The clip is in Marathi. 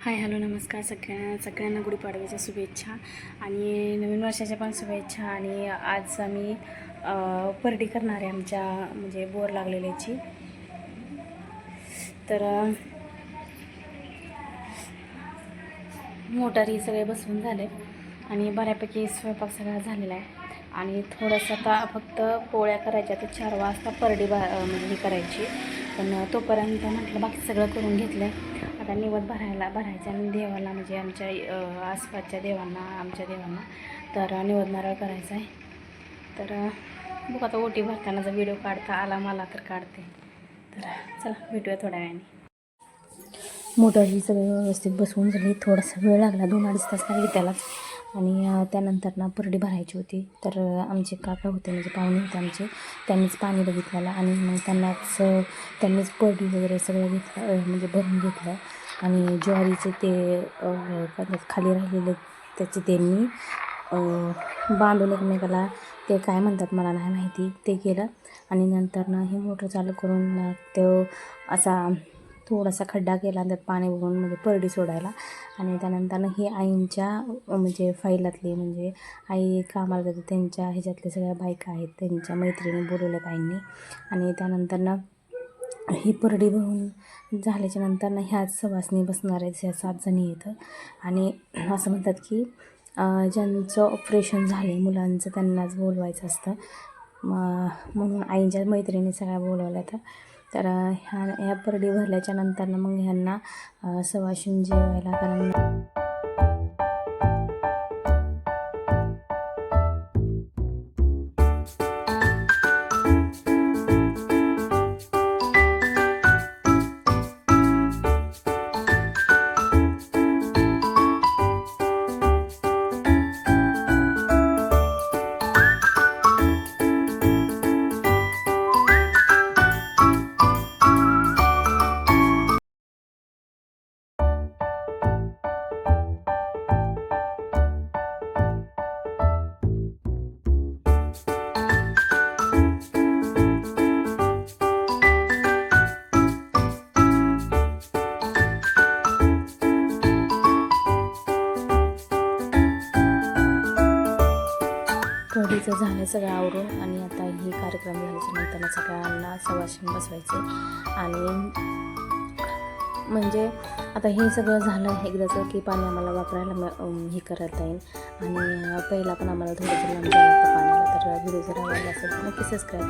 हाय हॅलो नमस्कार सगळ्यांना गुढीपाडव्याच्या शुभेच्छा आणि नवीन वर्षाच्या पण शुभेच्छा। आणि आज आम्ही परडी करणार आहे आमच्या म्हणजे बोर लागलेल्याची। तर मोटारी सगळे बसवून झाले आणि बऱ्यापैकी स्वयंपाक सगळा झालेला आहे आणि थोडंसं आता फक्त पोळ्या करायच्या। तर 4 वाजता परडी म्हणजे ही करायची, पण तोपर्यंत म्हटलं बाकी सगळं करून घेतलं। आता निवद भरायचं आणि देवाला म्हणजे आमच्या आसपासच्या देवांना आमच्या देवांना तर निवद नारळ करायचा आहे। तर बघू आता ओटी भरतानाचा व्हिडिओ काढता आला मला तर काढते। तर चला भेटूया थोड्या वेळाने। मोटर ही सगळी व्यवस्थित बसवून झाली, थोडासा वेळ लागला, 2-2.5 तास लागले त्यालाच। आणि त्यानंतर ना परडी भरायची होती। तर आमचे काका होते म्हणजे पाहुणे होते आमचे, त्यांनीच पाणी बघितलेलं आणि मग त्यांनीच परडी वगैरे सगळं घेतलं म्हणजे भरून घेतलं। आणि ज्वारीचे ते खाली राहिलेले त्याचे त्यांनी बांधून एकमेकाला ते काय म्हणतात मला नाही माहिती ते केलं। आणि नंतर ना हे मोटर चालू करून तो असा थोडासा खड्डा केला त्यात पाणी भरून म्हणजे परडी सोडायला। आणि त्यानंतर ही आईंच्या म्हणजे फाईलातली म्हणजे आई कामाला जाते त्यांच्या ह्याच्यातले सगळ्या बायका आहेत, त्यांच्या मैत्रिणी बोलवल्यात आईंनी। आणि त्यानंतर ना ही परडी भरून झाल्याच्या नंतर ना ह्याच सवासणी बसणार आहेत, ह्या 7 जणी येतं। आणि असं म्हणतात की ज्यांचं ऑपरेशन झाले मुलांचं त्यांनाच बोलवायचं असतं, म्हणून आईंच्या मैत्रिणी सगळ्या बोलवल्या तर ह्या परडी भरल्याच्या नंतर ना मग ह्यांना सवाशीण जेवायला कारण परडीचं झालं सगळं आवरून। आणि आता हे कार्यक्रम झाल्याच्या नंतर सगळ्यांना सवाशीण बसवायचे। आणि म्हणजे आता हे सगळं झालं एकदाचं की पाणी आम्हाला वापरायला हे करता येईल। आणि पहिला पण आम्हाला थोडंसं लांब जायला लागतं पाण्याला। तर व्हिडिओ जर आवडला असेल तर नक्की सबस्क्राईब